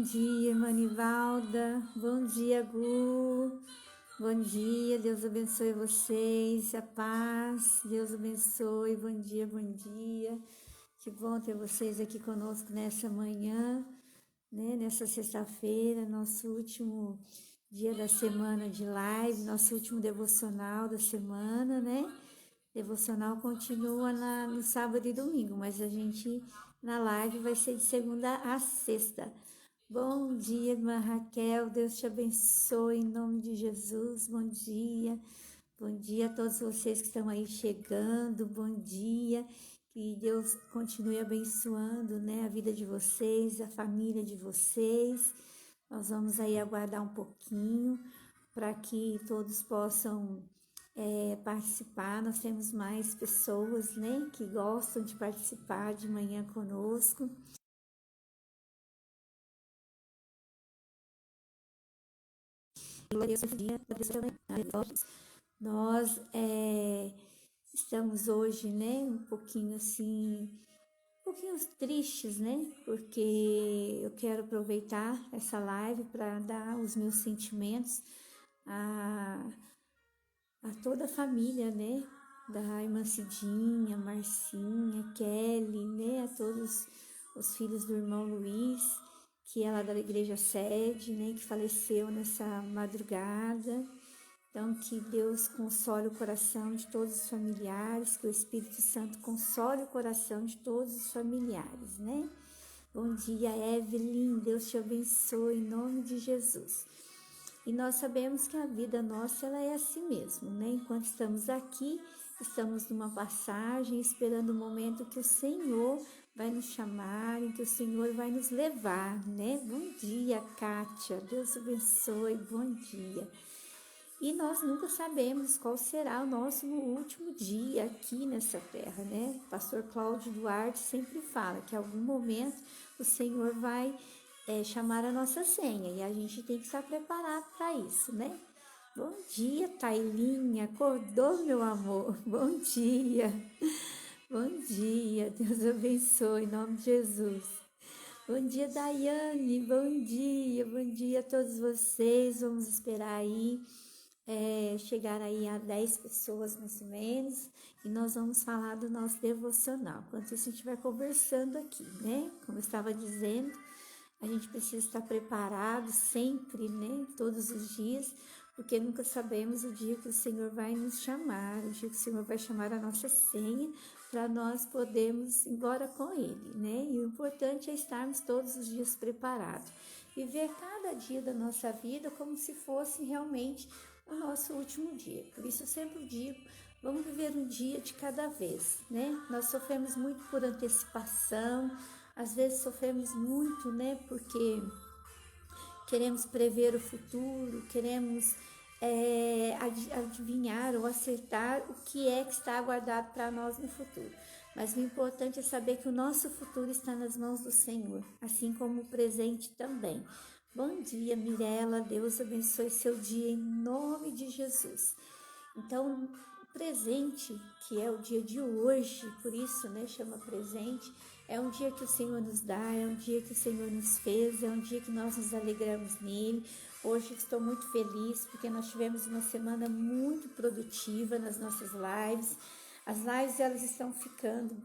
dia, Manivalda. Bom dia, Gu. Bom dia, Deus abençoe vocês. A paz, Deus abençoe. Bom dia, bom dia. Que bom ter vocês aqui conosco nessa manhã, né? Nessa sexta-feira, nosso último dia da semana de live, nosso último devocional da semana, né? Devocional continua no sábado e domingo, mas a gente na live vai ser de segunda a sexta. Bom dia, irmã Raquel, Deus te abençoe em nome de Jesus. Bom dia a todos vocês que estão aí chegando. Bom dia, que Deus continue abençoando, né, a vida de vocês, a família de vocês. Nós vamos aí aguardar um pouquinho para que todos possam participar. Nós temos mais pessoas, né, que gostam de participar de manhã conosco. Nós estamos hoje, né, um pouquinho tristes, né, porque eu quero aproveitar essa live para dar os meus sentimentos a toda a família, né, da irmã Cidinha, Marcinha, Kelly, né, a todos os filhos do irmão Luiz, que é lá da igreja sede, né, que faleceu nessa madrugada. Então, que Deus console o coração de todos os familiares, que o Espírito Santo console o coração de todos os familiares, né? Bom dia, Evelyn, Deus te abençoe em nome de Jesus. E nós sabemos que a vida nossa, ela é assim mesmo, né? Enquanto estamos aqui, estamos numa passagem, esperando o momento que o Senhor vai nos chamar, em que o Senhor vai nos levar, né? Bom dia, Kátia, Deus abençoe, bom dia. E nós nunca sabemos qual será o nosso último dia aqui nessa terra, né? O pastor Cláudio Duarte sempre fala que em algum momento o Senhor vai chamar a nossa senha e a gente tem que estar preparado para isso, né? Bom dia, Tailinha, acordou, meu amor? Bom dia, bom dia, Deus abençoe, em nome de Jesus. Bom dia, Daiane, bom dia a todos vocês, vamos esperar aí. Chegar aí a 10 pessoas mais ou menos, e nós vamos falar do nosso devocional. Enquanto isso, a gente vai conversando aqui, né? Como eu estava dizendo, a gente precisa estar preparado sempre, né? Todos os dias, porque nunca sabemos o dia que o Senhor vai nos chamar, o dia que o Senhor vai chamar a nossa senha, para nós podermos ir embora com Ele, né? E o importante é estarmos todos os dias preparados. Viver cada dia da nossa vida como se fosse realmente o nosso último dia. Por isso eu sempre digo, vamos viver um dia de cada vez, né? Nós sofremos muito por antecipação, às vezes sofremos muito, né? Porque queremos prever o futuro, queremos adivinhar ou acertar o que é que está aguardado para nós no futuro. Mas o importante é saber que o nosso futuro está nas mãos do Senhor, assim como o presente também. Bom dia, Mirela, Deus abençoe seu dia em nome de Jesus. Então, o presente, que é o dia de hoje, por isso, né, chama presente, é um dia que o Senhor nos dá, é um dia que o Senhor nos fez, é um dia que nós nos alegramos nele. Hoje estou muito feliz porque nós tivemos uma semana muito produtiva nas nossas lives. As lives, elas estão ficando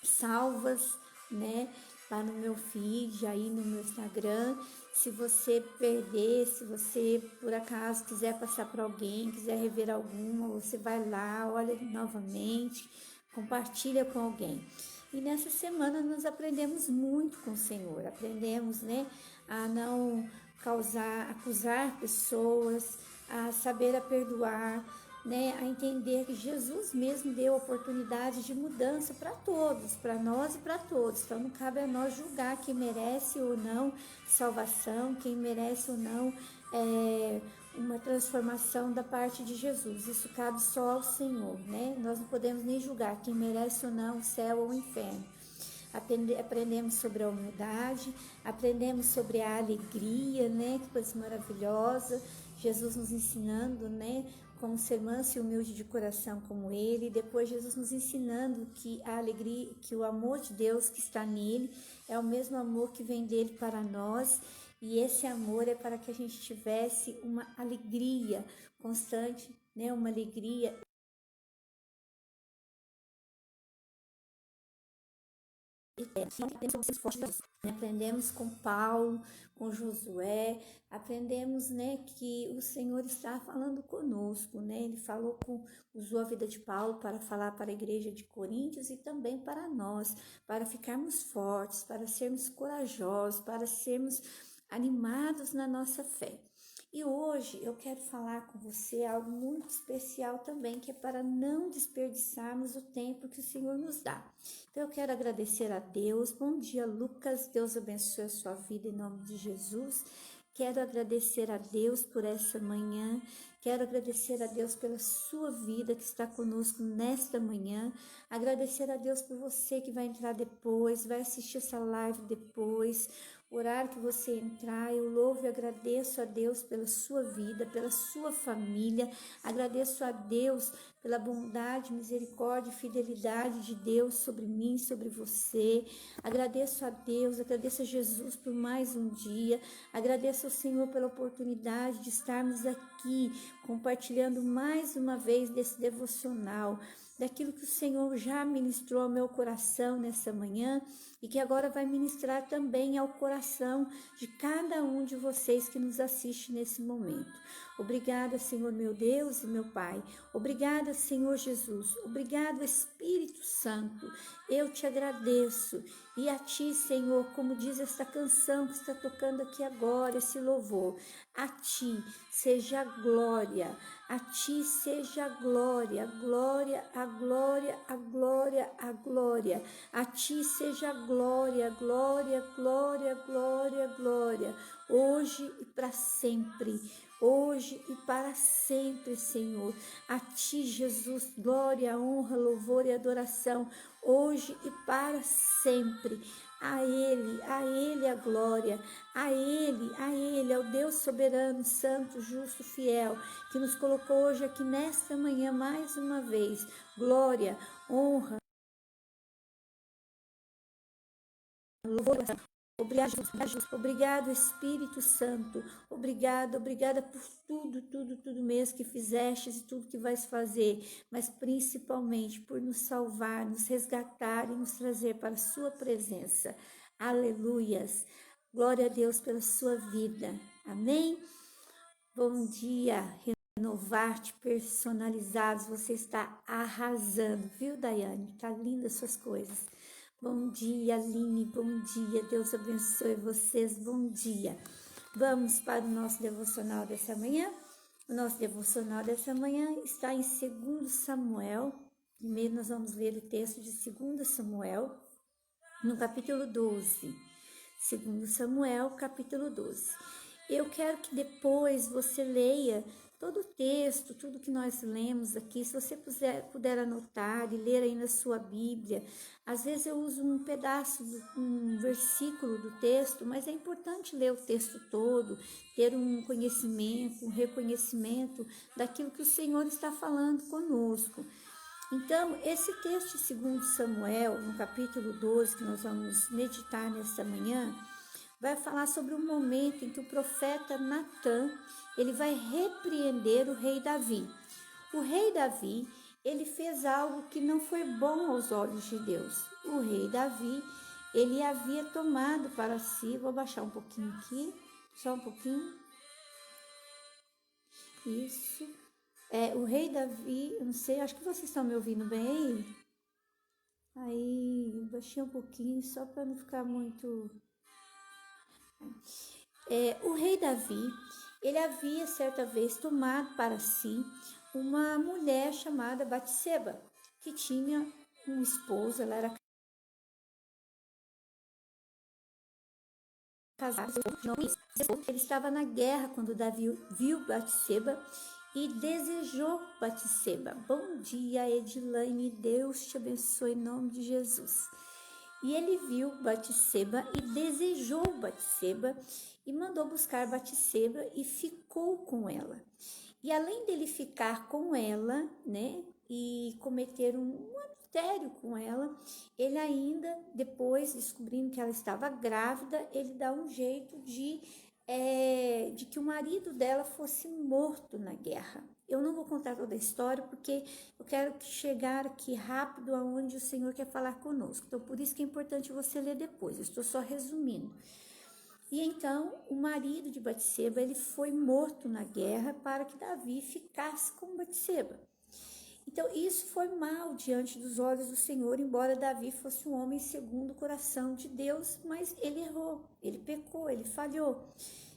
salvas, né, lá no meu feed, aí no meu Instagram. Se você perder, se você por acaso quiser passar para alguém, quiser rever alguma, você vai lá, olha novamente, compartilha com alguém. E nessa semana nós aprendemos muito com o Senhor, aprendemos, né, a não acusar pessoas, a saber a perdoar, né, a entender que Jesus mesmo deu oportunidade de mudança para todos, para nós e para todos. Então não cabe a nós julgar quem merece ou não salvação, quem merece ou não uma transformação da parte de Jesus. Isso cabe só ao Senhor, né? Nós não podemos nem julgar quem merece ou não o céu ou o inferno. Aprendemos sobre a humildade, aprendemos sobre a alegria, né? Que coisa maravilhosa. Jesus nos ensinando, né? como ser manso e humilde de coração como ele. E depois Jesus nos ensinando que a alegria, que o amor de Deus que está nele é o mesmo amor que vem dele para nós. E esse amor é para que a gente tivesse uma alegria constante, né? Uma alegria. Aprendemos com Paulo, com Josué, aprendemos, né, que o Senhor está falando conosco, né? Ele usou a vida de Paulo para falar para a igreja de Coríntios e também para nós, para ficarmos fortes, para sermos corajosos, para sermos animados na nossa fé. E hoje eu quero falar com você algo muito especial também, que é para não desperdiçarmos o tempo que o Senhor nos dá. Então eu quero agradecer a Deus. Bom dia, Lucas. Deus abençoe a sua vida em nome de Jesus. Quero agradecer a Deus por essa manhã. Quero agradecer a Deus pela sua vida que está conosco nesta manhã. Agradecer a Deus por você que vai entrar depois, vai assistir essa live depois. O horário que você entrar, eu louvo e agradeço a Deus pela sua vida, pela sua família. Agradeço a Deus pela bondade, misericórdia e fidelidade de Deus sobre mim, sobre você. Agradeço a Deus, agradeço a Jesus por mais um dia. Agradeço ao Senhor pela oportunidade de estarmos aqui compartilhando mais uma vez desse devocional, daquilo que o Senhor já ministrou ao meu coração nessa manhã e que agora vai ministrar também ao coração de cada um de vocês que nos assiste nesse momento. Obrigada, Senhor meu Deus e meu Pai. Obrigada, Senhor Jesus. Obrigado, Espírito Santo. Eu te agradeço. E a ti, Senhor, como diz esta canção que está tocando aqui agora, esse louvor, a ti seja a glória, a ti seja a glória, a glória, a glória, a glória, a glória, a ti seja a glória, glória, glória, glória, glória, hoje e para sempre. Hoje e para sempre, Senhor. A ti, Jesus, glória, honra, louvor e adoração, hoje e para sempre. A Ele a glória, a Ele, ao Deus soberano, santo, justo, fiel, que nos colocou hoje aqui nesta manhã mais uma vez. Glória, honra, louvor. Obrigado, Espírito Santo. Obrigada por tudo mesmo que fizestes e tudo que vais fazer, mas principalmente por nos salvar, nos resgatar e nos trazer para a sua presença. Aleluias. Glória a Deus pela sua vida. Amém? Bom dia, Renovarte Personalizados. Você está arrasando, viu, Daiane? Tá linda as suas coisas. Bom dia, Aline, bom dia, Deus abençoe vocês, bom dia. Vamos para o nosso devocional dessa manhã? O nosso devocional dessa manhã está em 2 Samuel. Primeiro nós vamos ler o texto de 2 Samuel, no capítulo 12. 2 Samuel, capítulo 12. Eu quero que depois você leia todo o texto, tudo que nós lemos aqui, se você puder anotar e ler aí na sua Bíblia. Às vezes eu uso um pedaço, um versículo do texto, mas é importante ler o texto todo, ter um conhecimento, um reconhecimento daquilo que o Senhor está falando conosco. Então, esse texto de 2 Samuel, no capítulo 12, que nós vamos meditar nesta manhã, vai falar sobre o momento em que o profeta Natã, ele vai repreender o rei Davi. O rei Davi, ele fez algo que não foi bom aos olhos de Deus. O rei Davi, ele havia tomado para si, vou baixar um pouquinho aqui, só um pouquinho. Isso. O rei Davi, eu não sei, acho que vocês estão me ouvindo bem aí. Aí, baixei um pouquinho, só para não ficar muito... O rei Davi, ele havia certa vez tomado para si uma mulher chamada Batseba, que tinha um esposo, ela era casada, ele estava na guerra quando Davi viu Batseba e desejou Batseba. Bom dia, Edilane, Deus te abençoe em nome de Jesus. E ele viu Batseba e desejou Batseba e mandou buscar Batseba e ficou com ela. E além dele ficar com ela, né, e cometer um adultério com ela, ele ainda, depois, descobrindo que ela estava grávida, ele dá um jeito de que o marido dela fosse morto na guerra. Eu não vou contar toda a história, porque eu quero chegar aqui rápido aonde o Senhor quer falar conosco. Então, por isso que é importante você ler depois. Eu estou só resumindo. E então o marido de Batseba, ele foi morto na guerra para que Davi ficasse com Batseba. Então isso foi mal diante dos olhos do Senhor, embora Davi fosse um homem segundo o coração de Deus, mas ele errou, ele pecou, ele falhou.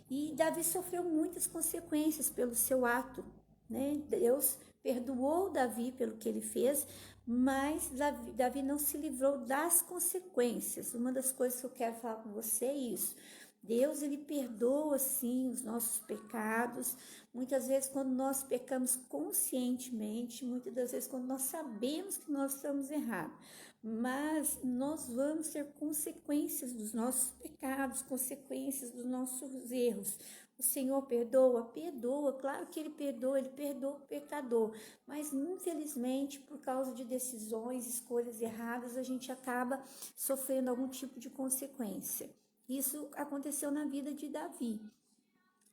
E Davi sofreu muitas consequências pelo seu ato, né? Deus perdoou Davi pelo que ele fez, mas Davi não se livrou das consequências. Uma das coisas que eu quero falar com você é isso. Deus, ele perdoa, sim, os nossos pecados. Muitas vezes, quando nós pecamos conscientemente, muitas das vezes, quando nós sabemos que nós estamos errados, mas nós vamos ter consequências dos nossos pecados, consequências dos nossos erros. O Senhor perdoa? Perdoa, claro que ele perdoa o pecador, mas infelizmente, por causa de decisões, escolhas erradas, a gente acaba sofrendo algum tipo de consequência. Isso aconteceu na vida de Davi.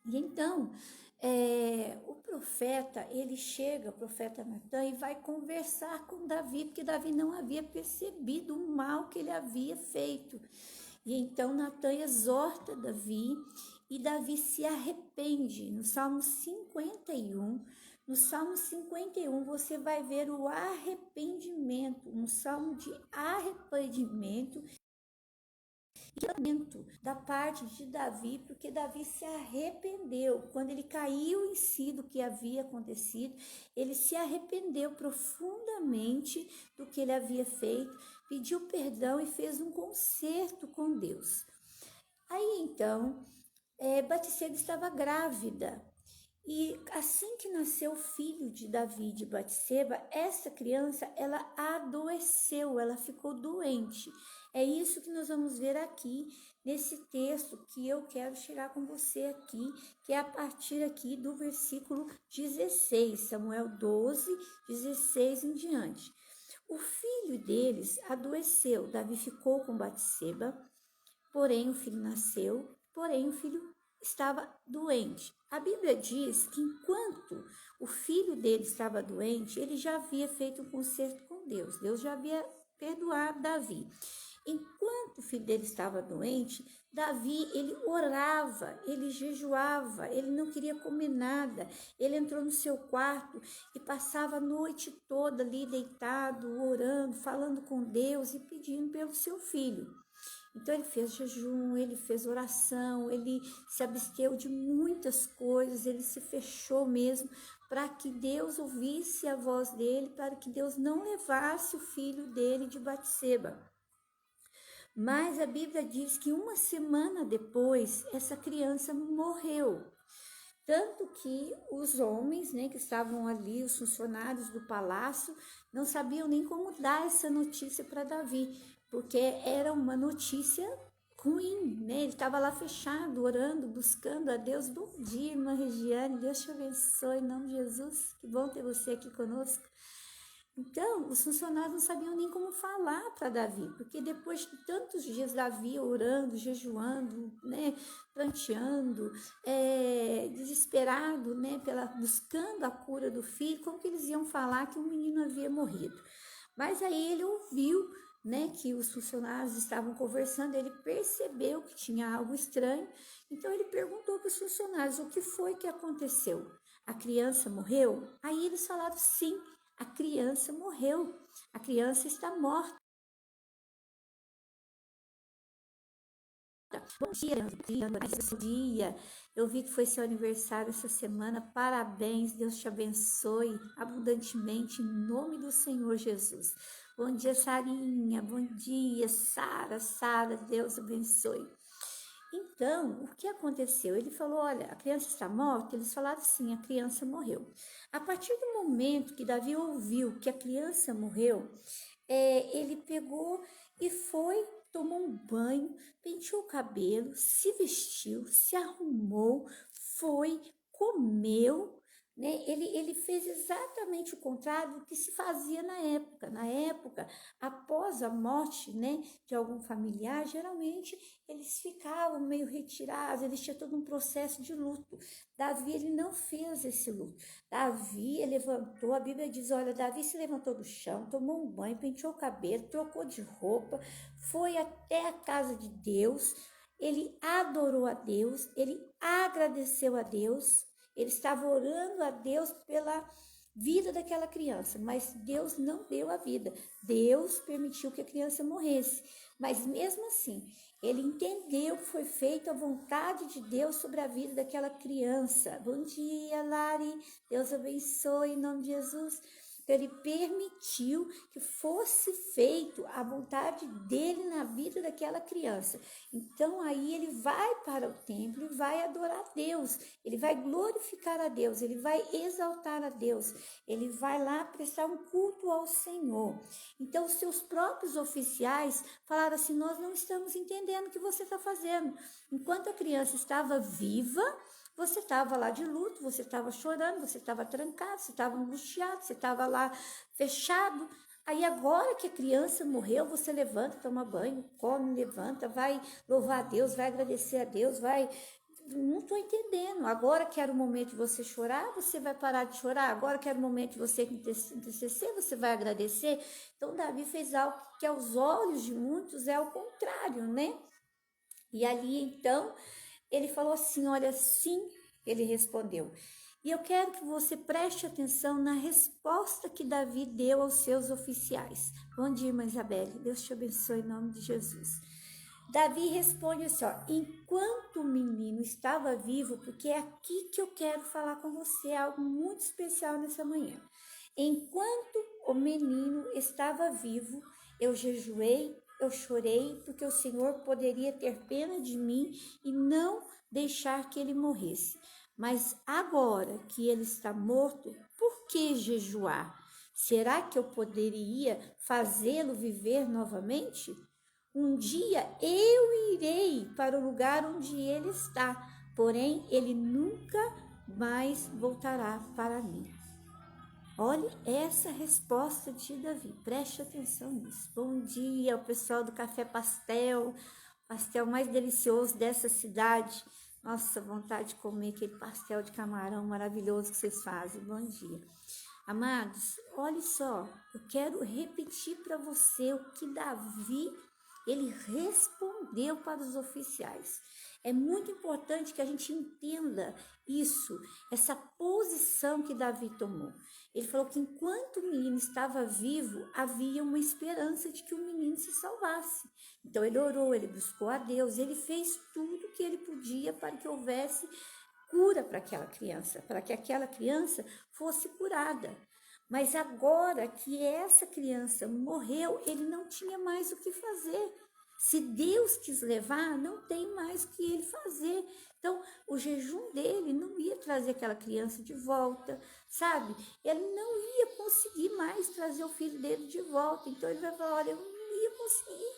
E então, o profeta, ele chega, o profeta Natan, e vai conversar com Davi, porque Davi não havia percebido o mal que ele havia feito. E então Natan exorta Davi, e Davi se arrepende. No Salmo 51, você vai ver o arrependimento, um salmo de arrependimento da parte de Davi, porque Davi se arrependeu. Quando ele caiu em si do que havia acontecido, ele se arrependeu profundamente do que ele havia feito, pediu perdão e fez um concerto com Deus. Aí então, Batseba estava grávida. E assim que nasceu o filho de Davi, de Batseba, essa criança, ela adoeceu, ela ficou doente. É isso que nós vamos ver aqui, nesse texto que eu quero chegar com você aqui, que é a partir aqui do versículo 16, Samuel 12, 16 em diante. O filho deles adoeceu, Davi ficou com Batseba, porém o filho nasceu, porém o filho estava doente. A Bíblia diz que enquanto o filho dele estava doente, ele já havia feito um concerto com Deus. Deus já havia perdoado Davi. Enquanto o filho dele estava doente, Davi, ele orava, ele jejuava, ele não queria comer nada. Ele entrou no seu quarto e passava a noite toda ali deitado, orando, falando com Deus e pedindo pelo seu filho. Então ele fez jejum, ele fez oração, ele se absteu de muitas coisas, ele se fechou mesmo para que Deus ouvisse a voz dele, para que Deus não levasse o filho dele de Batseba. Mas a Bíblia diz que uma semana depois, essa criança morreu. Tanto que os homens, né, que estavam ali, os funcionários do palácio, não sabiam nem como dar essa notícia para Davi, porque era uma notícia ruim, né? Ele estava lá fechado, orando, buscando a Deus. Bom dia, irmã Regiane, Deus te abençoe, em nome de Jesus, que bom ter você aqui conosco. Então, os funcionários não sabiam nem como falar para Davi, porque depois de tantos dias Davi orando, jejuando, né, pranteando, desesperado, né, buscando a cura do filho, como que eles iam falar que o menino havia morrido? Mas aí ele ouviu, né, que os funcionários estavam conversando, ele percebeu que tinha algo estranho, então ele perguntou para os funcionários o que foi que aconteceu. A criança morreu? Aí eles falaram sim. A criança morreu, a criança está morta. Bom dia, eu vi que foi seu aniversário essa semana, parabéns, Deus te abençoe abundantemente, em nome do Senhor Jesus. Bom dia, Sarinha, bom dia, Sara, Deus abençoe. Então, o que aconteceu? Ele falou, olha, a criança está morta? Eles falaram sim, a criança morreu. A partir do momento que Davi ouviu que a criança morreu, ele pegou e foi, tomou um banho, penteou o cabelo, se vestiu, se arrumou, foi, comeu, né? Ele fez exatamente o contrário do que se fazia na época. Na época, após a morte, né, de algum familiar, geralmente eles ficavam meio retirados, eles tinham todo um processo de luto. Davi, ele não fez esse luto. Davi, ele levantou, a Bíblia diz, olha, Davi se levantou do chão, tomou um banho, penteou o cabelo, trocou de roupa, foi até a casa de Deus, ele adorou a Deus, ele agradeceu a Deus, ele estava orando a Deus pela vida daquela criança, mas Deus não deu a vida. Deus permitiu que a criança morresse. Mas mesmo assim, ele entendeu que foi feita a vontade de Deus sobre a vida daquela criança. Bom dia, Lari. Deus abençoe em nome de Jesus. Então, ele permitiu que fosse feito a vontade dele na vida daquela criança. Então, aí ele vai para o templo e vai adorar a Deus, ele vai glorificar a Deus, ele vai exaltar a Deus, ele vai lá prestar um culto ao Senhor. Então, os seus próprios oficiais falaram assim, nós não estamos entendendo o que você está fazendo. Enquanto a criança estava viva, você estava lá de luto, você estava chorando, você estava trancado, você estava angustiado, você estava lá fechado. Aí agora que a criança morreu, você levanta, toma banho, come, levanta, vai louvar a Deus, vai agradecer a Deus, vai... Não estou entendendo. Agora que era o momento de você chorar, você vai parar de chorar. Agora que era o momento de você entristecer, você vai agradecer. Então, Davi fez algo que aos olhos de muitos é o contrário, né? E ali, então, ele falou assim, olha, sim, ele respondeu. E eu quero que você preste atenção na resposta que Davi deu aos seus oficiais. Bom dia, irmã Isabelle. Deus te abençoe em nome de Jesus. Davi responde assim, ó, enquanto o menino estava vivo, porque é aqui que eu quero falar com você, algo muito especial nessa manhã. Enquanto o menino estava vivo, eu jejuei, eu chorei, porque o Senhor poderia ter pena de mim e não deixar que ele morresse. Mas agora que ele está morto, por que jejuar? Será que eu poderia fazê-lo viver novamente? Um dia eu irei para o lugar onde ele está, porém ele nunca mais voltará para mim. Olhe essa resposta de Davi, preste atenção nisso. Bom dia ao pessoal do Café Pastel, pastel mais delicioso dessa cidade. Nossa, vontade de comer aquele pastel de camarão maravilhoso que vocês fazem. Bom dia. Amados, olhe só, eu quero repetir para você o que Davi, ele respondeu para os oficiais. É muito importante que a gente entenda isso, essa posição que Davi tomou. Ele falou que enquanto o menino estava vivo, havia uma esperança de que o menino se salvasse. Então ele orou, ele buscou a Deus, ele fez tudo que ele podia para que houvesse cura para aquela criança, para que aquela criança fosse curada. Mas agora que essa criança morreu, ele não tinha mais o que fazer. Se Deus quis levar, não tem mais o que ele fazer. Então, o jejum dele não ia trazer aquela criança de volta, sabe? Ele não ia conseguir mais trazer o filho dele de volta. Então, ele vai falar, olha, eu não ia conseguir.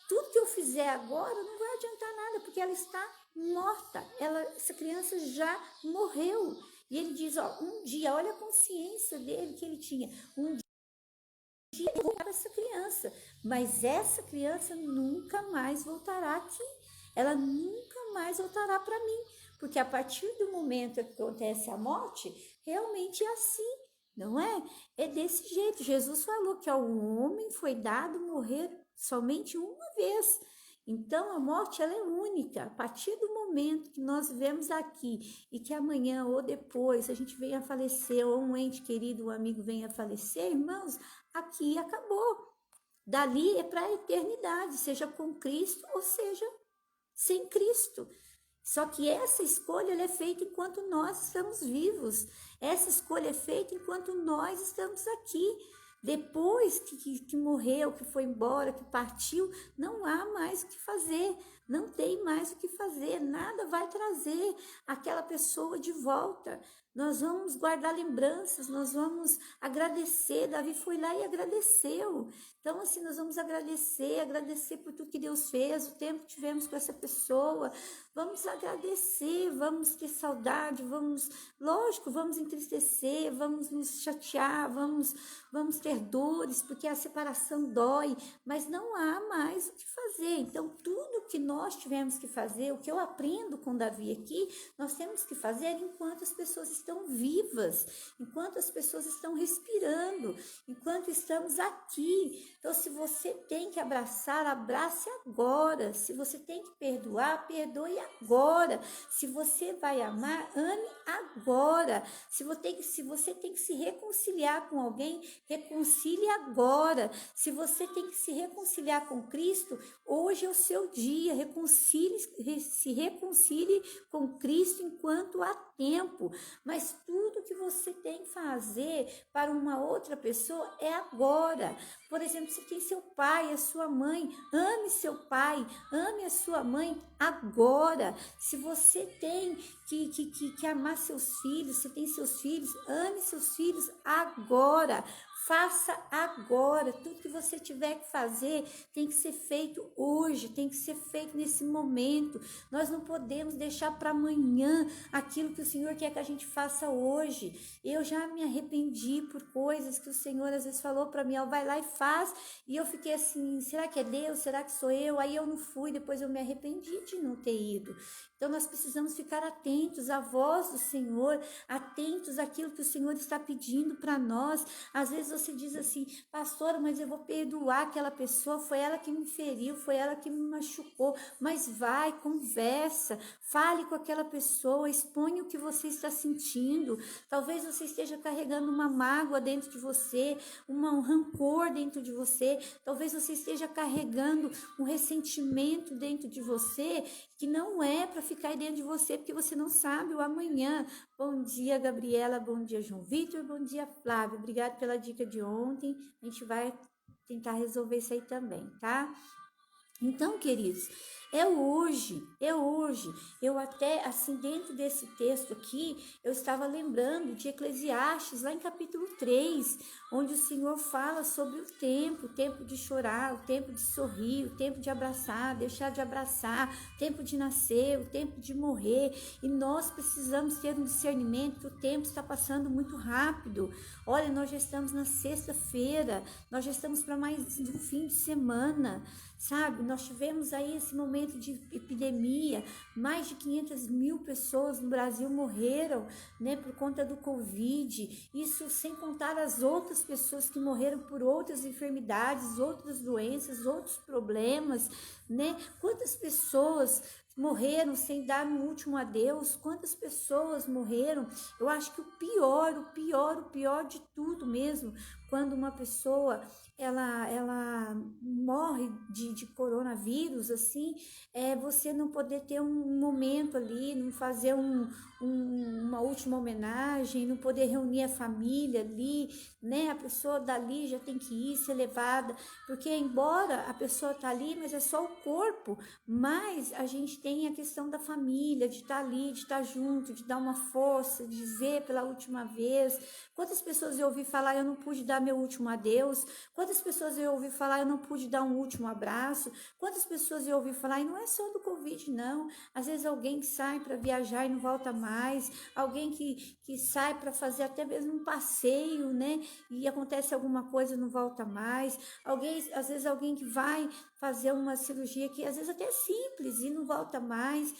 Tudo que eu fizer agora não vai adiantar nada, porque ela está morta. Essa criança já morreu. E ele diz, ó, um dia, olha a consciência dele que ele tinha. Um dia eu vou para essa criança, mas essa criança nunca mais voltará aqui. Ela nunca mais voltará para mim, porque a partir do momento que acontece a morte, realmente é assim, não é? É desse jeito. Jesus falou que ao homem foi dado morrer somente uma vez. Então, a morte ela é única. A partir do momento que nós vivemos aqui e que amanhã ou depois a gente venha a falecer, ou um ente querido, um amigo venha a falecer, irmãos, aqui acabou. Dali é para a eternidade, seja com Cristo ou seja sem Cristo. Só que essa escolha ela é feita enquanto nós estamos vivos. Essa escolha é feita enquanto nós estamos aqui. Depois que morreu, que foi embora, que partiu, não há mais o que fazer, não tem mais o que fazer, nada vai trazer aquela pessoa de volta, nós vamos guardar lembranças, nós vamos agradecer. Davi foi lá e agradeceu. Então, assim, nós vamos agradecer por tudo que Deus fez, o tempo que tivemos com essa pessoa. Vamos agradecer, vamos ter saudade, lógico, vamos entristecer, vamos nos chatear, vamos ter dores, porque a separação dói, mas não há mais o que fazer. Então, tudo que nós tivemos que fazer, o que eu aprendo com Davi aqui, nós temos que fazer enquanto as pessoas estão vivas, enquanto as pessoas estão respirando, enquanto estamos aqui. Então, se você tem que abraçar, abrace agora. Se você tem que perdoar, perdoe agora. Se você vai amar, ame agora. Se você tem que se reconciliar com alguém, reconcilie agora. Se você tem que se reconciliar com Cristo, hoje é o seu dia. Se reconcilie com Cristo enquanto há tempo. Mas tudo que você tem que fazer para uma outra pessoa é agora. Por exemplo, você tem seu pai, a sua mãe, ame seu pai, ame a sua mãe agora. Se você tem que amar seus filhos, se tem seus filhos, ame seus filhos agora. Faça agora. Tudo que você tiver que fazer tem que ser feito hoje, tem que ser feito nesse momento. Nós não podemos deixar para amanhã aquilo que o Senhor quer que a gente faça hoje. Eu já me arrependi por coisas que o Senhor às vezes falou para mim, ó, vai lá e faz. E eu fiquei assim, será que é Deus? Será que sou eu? Aí eu não fui, depois eu me arrependi de não ter ido. Então nós precisamos ficar atentos à voz do Senhor, atentos àquilo que o Senhor está pedindo para nós. Às vezes você diz assim, pastora, mas eu vou perdoar aquela pessoa, foi ela que me feriu, foi ela que me machucou. Mas vai, conversa, fale com aquela pessoa, exponha o que você está sentindo. Talvez você esteja carregando uma mágoa dentro de você, um rancor dentro de você, talvez você esteja carregando um ressentimento dentro de você, que não é para ficar aí dentro de você, porque você não sabe o amanhã. Bom dia, Gabriela, bom dia, João Vitor, bom dia, Flávio. Obrigada pela dica de ontem, a gente vai tentar resolver isso aí também, tá? Então, queridos, é hoje. Eu até, assim, dentro desse texto aqui, eu estava lembrando de Eclesiastes, lá em capítulo 3, onde o Senhor fala sobre o tempo de chorar, o tempo de sorrir, o tempo de abraçar, deixar de abraçar, o tempo de nascer, o tempo de morrer. E nós precisamos ter um discernimento que o tempo está passando muito rápido. Olha, nós já estamos na sexta-feira, nós já estamos para mais um fim de semana, sabe? Nós tivemos aí esse momento de epidemia, mais de 500 mil pessoas no Brasil morreram, né, por conta do Covid, isso sem contar as outras pessoas que morreram por outras enfermidades, outras doenças, outros problemas, né? Quantas pessoas morreram sem dar um último adeus? Quantas pessoas morreram? Eu acho que o pior de tudo mesmo, quando uma pessoa ela morre de coronavírus, assim, é você não poder ter um momento ali, não fazer uma última homenagem, não poder reunir a família ali, né? A pessoa dali já tem que ir, ser levada, porque embora a pessoa tá ali, mas é só o corpo, mas a gente tem a questão da família, de estar ali, de estar junto, de dar uma força, de ver pela última vez. Quantas pessoas eu ouvi falar, eu não pude dar meu último adeus? Quantas pessoas eu ouvi falar, eu não pude dar um último abraço? Quantas pessoas eu ouvi falar, e não é só do Covid, não. Às vezes alguém que sai para viajar e não volta mais, alguém que sai para fazer até mesmo um passeio, né? E acontece alguma coisa e não volta mais. Às vezes alguém que vai fazer uma cirurgia que às vezes até é simples e não volta mais.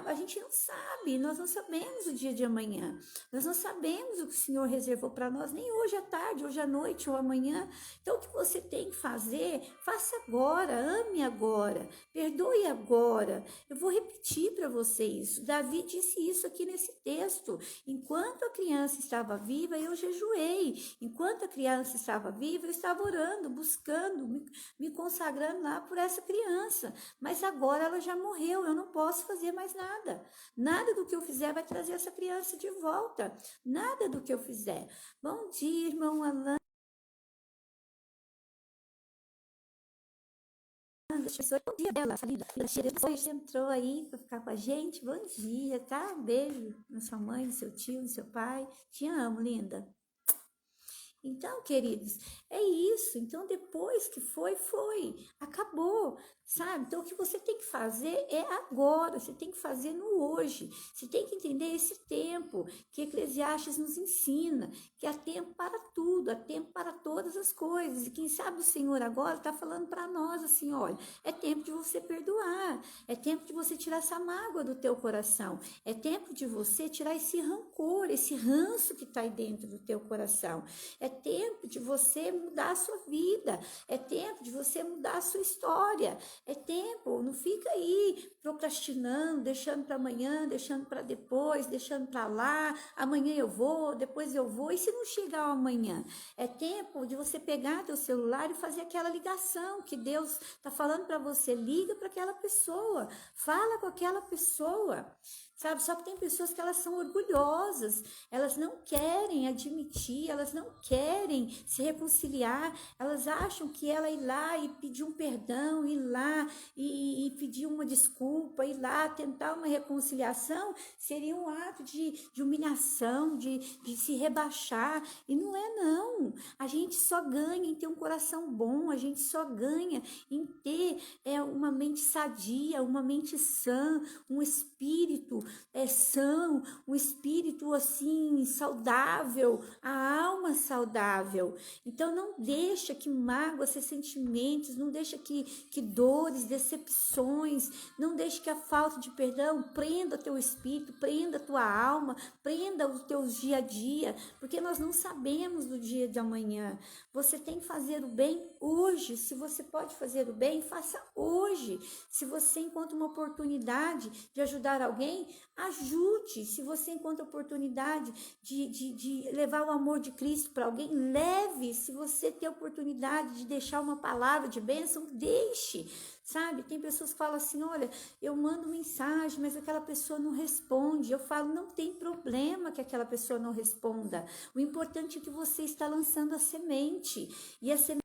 A gente não sabe, nós não sabemos o dia de amanhã. Nós não sabemos o que o Senhor reservou para nós, nem hoje à tarde, hoje à noite ou amanhã. Então, o que você tem que fazer, faça agora, ame agora, perdoe agora. Eu vou repetir para você isso. Davi disse isso aqui nesse texto. Enquanto a criança estava viva, eu jejuei. Enquanto a criança estava viva, eu estava orando, buscando, me consagrando lá por essa criança. Mas agora ela já morreu, eu não posso fazer mais nada. Nada do que eu fizer vai trazer essa criança de volta. Nada do que eu fizer. Bom dia, irmão Alan. Deus te abençoe. Bom dia, Bela, linda. Hoje entrou aí para ficar com a gente. Bom dia, tá? Um beijo na sua mãe, no seu tio, no seu pai. Te amo, linda. Então, queridos, é isso. Então, depois que foi, acabou, sabe? Então, o que você tem que fazer é agora, você tem que fazer no hoje. Você tem que entender esse tempo que Eclesiastes nos ensina, que há tempo para tudo, há tempo para todas as coisas. E quem sabe o Senhor agora está falando para nós assim, olha, é tempo de você perdoar, é tempo de você tirar essa mágoa do teu coração, é tempo de você tirar esse rancor, esse ranço que está aí dentro do teu coração. É tempo de você mudar a sua vida, é tempo de você mudar a sua história, é tempo, não fica aí procrastinando, deixando para amanhã, deixando para depois, deixando para lá, amanhã eu vou, depois eu vou, e se não chegar o amanhã? É tempo de você pegar teu celular e fazer aquela ligação que Deus está falando para você, liga para aquela pessoa, fala com aquela pessoa, sabe? Só que tem pessoas que elas são orgulhosas, elas não querem admitir, elas não querem se reconciliar, elas acham que ela ir lá e pedir um perdão, ir lá e pedir uma desculpa, ir lá tentar uma reconciliação, seria um ato de humilhação, de se rebaixar, e não é não. A gente só ganha em ter um coração bom, a gente só ganha em ter uma mente sadia, uma mente sã, um espírito são, um espírito assim saudável, a alma saudável. Então não deixa que mágoas, sentimentos, não deixa que dores, decepções, não deixa que a falta de perdão prenda teu espírito, prenda tua alma, prenda os teus dia a dia, porque nós não sabemos do dia de amanhã. Você tem que fazer o bem hoje. Se você pode fazer o bem, faça hoje. Se você encontra uma oportunidade de ajudar alguém, ajude. Se você encontra oportunidade de levar o amor de Cristo para alguém, leve. Se você tem oportunidade de deixar uma palavra de bênção, deixe. Sabe, tem pessoas que falam assim, olha, eu mando mensagem, mas aquela pessoa não responde. Eu falo, não tem problema que aquela pessoa não responda. O importante é que você está lançando a semente. E a semente,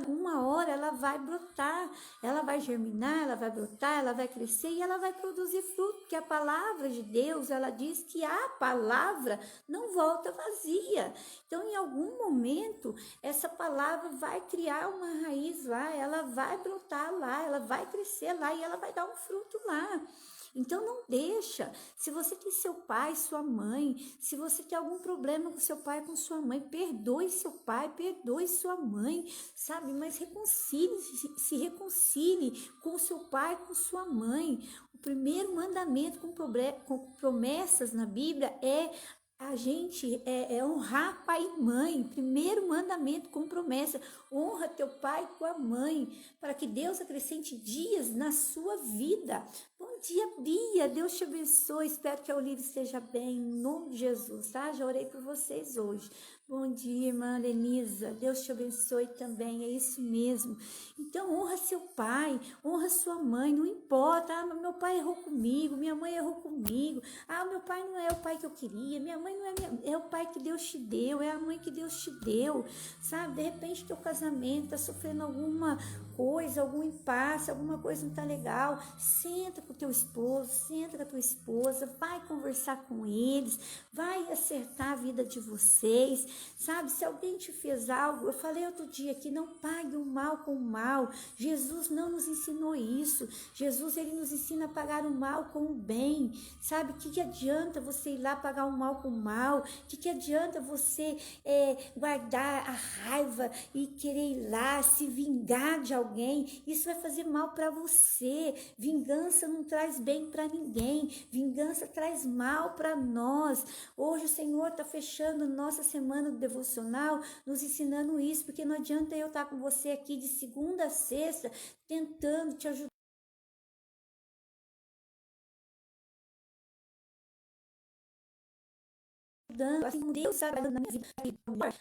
uma hora ela vai brotar, ela vai germinar, ela vai brotar, ela vai crescer e ela vai produzir fruto, porque a palavra de Deus, ela diz que a palavra não volta vazia. Então, em algum momento, essa palavra vai criar uma raiz lá, ela vai brotar lá, ela vai crescer lá e ela vai dar um fruto lá. Então não deixa. Se você tem seu pai, sua mãe, se você tem algum problema com seu pai, com sua mãe, perdoe seu pai, perdoe sua mãe, sabe? Mas se reconcilie com seu pai, com sua mãe. O primeiro mandamento com promessas na Bíblia é a gente honrar pai e mãe. Primeiro mandamento com promessa: honra teu pai e tua mãe, para que Deus acrescente dias na sua vida. Bom dia, Bia, Deus te abençoe, espero que a Olivia esteja bem, em nome de Jesus, tá? Já orei por vocês hoje. Bom dia, irmã Lenisa, Deus te abençoe também, é isso mesmo. Então, honra seu pai, honra sua mãe, não importa, meu pai errou comigo, minha mãe errou comigo, meu pai não é o pai que eu queria, minha mãe não é o pai que Deus te deu, é a mãe que Deus te deu, sabe? De repente, teu casamento tá sofrendo alguma coisa, algum impasse, alguma coisa não tá legal, senta com o teu esposo, senta com a tua esposa, vai conversar com eles, vai acertar a vida de vocês, sabe? Se alguém te fez algo, eu falei outro dia aqui, não pague o mal com o mal. Jesus não nos ensinou isso. Jesus, ele nos ensina a pagar o mal com o bem, sabe? O que adianta você ir lá pagar o mal com o mal? O que adianta você guardar a raiva e querer ir lá se vingar de alguém? Isso vai fazer mal para você. Vingança não traz bem para ninguém. Vingança traz mal para nós. Hoje o Senhor está fechando nossa semana do devocional, nos ensinando isso, porque não adianta eu estar com você aqui de segunda a sexta, tentando te ajudar, mudando, assim como Deus está dando na minha vida,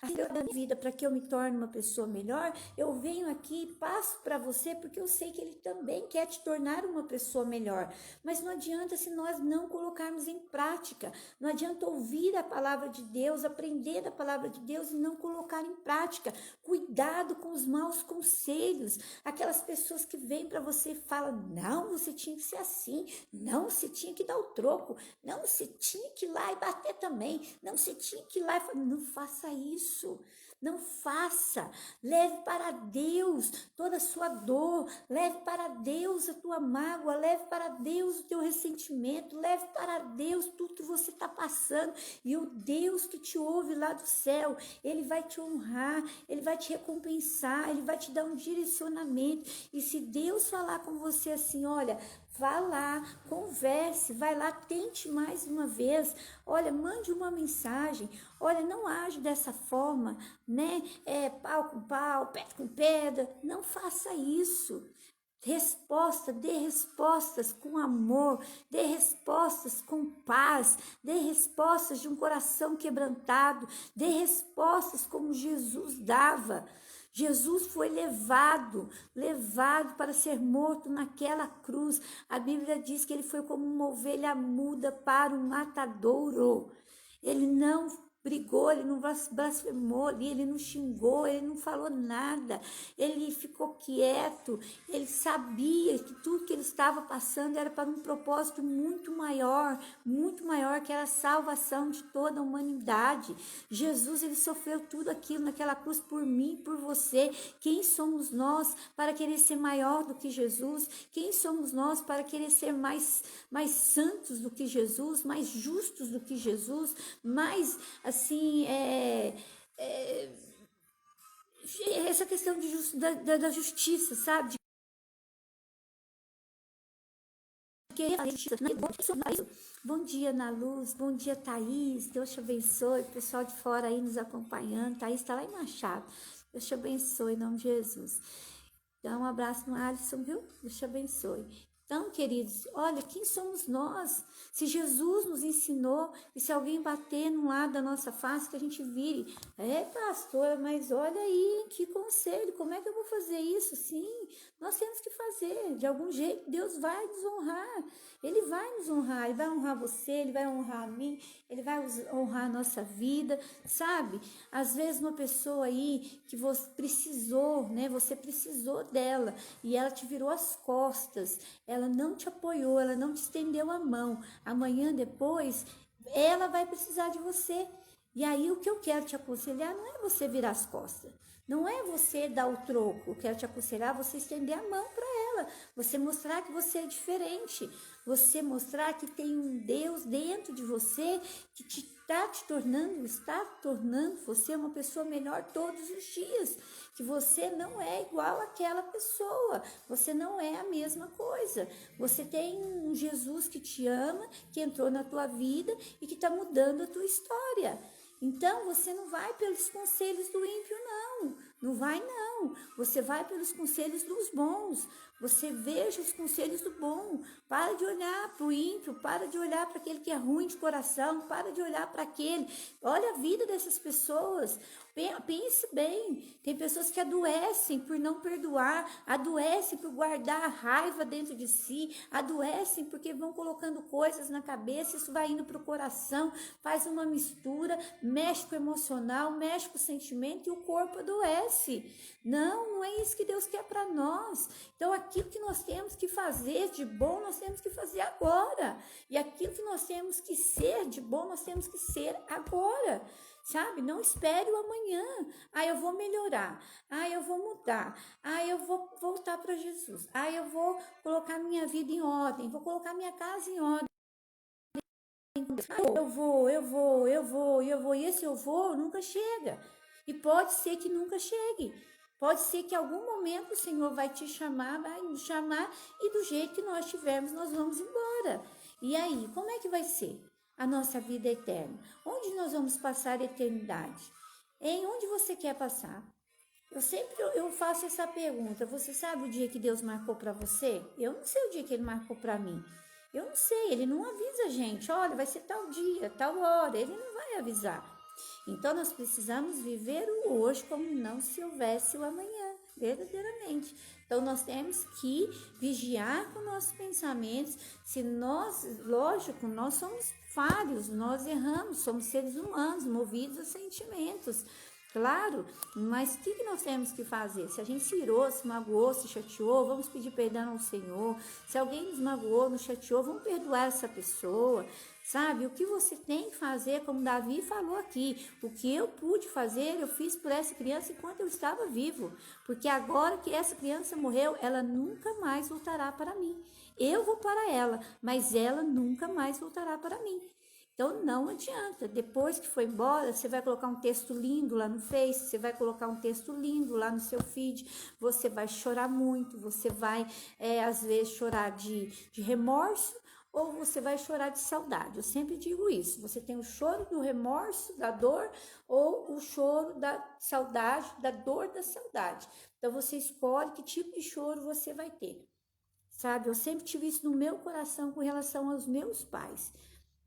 assim Deus está dando vida para que eu me torne uma pessoa melhor, eu venho aqui e passo para você, porque eu sei que Ele também quer te tornar uma pessoa melhor. Mas não adianta se nós não colocarmos em prática, não adianta ouvir a palavra de Deus, aprender da palavra de Deus e não colocar em prática. Cuidado com os maus conselhos, aquelas pessoas que vêm para você e falam, não, você tinha que ser assim, não, você tinha que dar o troco, não, você tinha que ir lá e bater também, não, você tinha que ir lá e falar, não faça isso. Não faça, leve para Deus toda a sua dor, leve para Deus a tua mágoa, leve para Deus o teu ressentimento, leve para Deus tudo que você está passando, e o Deus que te ouve lá do céu, Ele vai te honrar, Ele vai te recompensar, Ele vai te dar um direcionamento. E se Deus falar com você assim, olha, vá lá, converse, vai lá, tente mais uma vez, olha, mande uma mensagem, olha, não age dessa forma, né? Pau com pau, pedra com pedra, não faça isso. Dê respostas com amor, dê respostas com paz, dê respostas de um coração quebrantado, dê respostas como Jesus dava. Jesus foi levado para ser morto naquela cruz. A Bíblia diz que ele foi como uma ovelha muda para um matadouro. Ele não brigou, ele não blasfemou, ele não xingou, ele não falou nada, ele ficou quieto, ele sabia que tudo que ele estava passando era para um propósito muito maior que era a salvação de toda a humanidade. Jesus, ele sofreu tudo aquilo naquela cruz por mim, por você. Quem somos nós para querer ser maior do que Jesus? Quem somos nós para querer ser mais santos do que Jesus, mais justos do que Jesus, mais assim, essa questão da justiça, sabe? Bom dia, Ana Luz, bom dia, Thaís, Deus te abençoe, pessoal de fora aí nos acompanhando, Thaís está lá em Machado, Deus te abençoe em nome de Jesus. Dá um abraço no Alisson, viu? Deus te abençoe. Então, queridos, olha, quem somos nós? Se Jesus nos ensinou, e se alguém bater num lado da nossa face, que a gente vire, pastora, mas olha aí, que conselho, como é que eu vou fazer isso? Sim, nós temos que fazer, de algum jeito, Deus vai nos honrar, Ele vai nos honrar, Ele vai honrar você, Ele vai honrar a mim, Ele vai honrar a nossa vida, sabe? Às vezes uma pessoa aí que você precisou, né? Você precisou dela e ela te virou as costas, ela não te apoiou, ela não te estendeu a mão. Amanhã depois, ela vai precisar de você. E aí o que eu quero te aconselhar não é você virar as costas, não é você dar o troco. Eu quero te aconselhar você estender a mão para ela, você mostrar que você é diferente, você mostrar que tem um Deus dentro de você que está tornando você uma pessoa melhor todos os dias, que você não é igual àquela pessoa, você não é a mesma coisa, você tem um Jesus que te ama, que entrou na tua vida e que está mudando a tua história. Então, você não vai pelos conselhos do ímpio, não vai não, você vai pelos conselhos dos bons, você veja os conselhos do bom, para de olhar para o ímpio, para de olhar para aquele que é ruim de coração, para de olhar para aquele, olha a vida dessas pessoas, pense bem, tem pessoas que adoecem por não perdoar, adoecem por guardar a raiva dentro de si, adoecem porque vão colocando coisas na cabeça, isso vai indo para o coração, faz uma mistura, mexe com o emocional, mexe com o sentimento e o corpo adoece. Não é isso que Deus quer para nós. Então aquilo que nós temos que fazer de bom, nós temos que fazer agora, e aquilo que nós temos que ser de bom, nós temos que ser agora. Sabe? Não espere o amanhã. Eu vou melhorar. Eu vou mudar. Eu vou voltar para Jesus. Eu vou colocar minha vida em ordem. Vou colocar minha casa em ordem. Eu vou. E esse eu vou nunca chega. E pode ser que nunca chegue. Pode ser que em algum momento o Senhor vai te chamar, vai nos chamar, e do jeito que nós tivermos, nós vamos embora. E aí, como é que vai ser a nossa vida eterna? Onde nós vamos passar a eternidade? Em onde você quer passar? Eu faço essa pergunta. Você sabe o dia que Deus marcou para você? Eu não sei o dia que Ele marcou para mim. Eu não sei, ele não avisa a gente, olha, vai ser tal dia, tal hora, ele não vai avisar. Então nós precisamos viver o hoje como não se houvesse o amanhã, verdadeiramente. Então nós temos que vigiar com nossos pensamentos. Se nós, lógico, nós somos falhos, nós erramos, somos seres humanos, movidos a sentimentos. Claro, mas o que nós temos que fazer? Se a gente se irou, se magoou, se chateou, vamos pedir perdão ao Senhor. Se alguém nos magoou, nos chateou, vamos perdoar essa pessoa, sabe? O que você tem que fazer, como Davi falou aqui, o que eu pude fazer, eu fiz por essa criança enquanto eu estava vivo. Porque agora que essa criança morreu, ela nunca mais voltará para mim. Eu vou para ela, mas ela nunca mais voltará para mim. Então não adianta, depois que foi embora, você vai colocar um texto lindo lá no Face, você vai colocar um texto lindo lá no seu feed, você vai chorar muito, você vai às vezes chorar de remorso ou você vai chorar de saudade. Eu sempre digo isso, você tem o choro do remorso, da dor ou o choro da saudade, da dor da saudade. Então você escolhe que tipo de choro você vai ter, sabe? Eu sempre tive isso no meu coração com relação aos meus pais.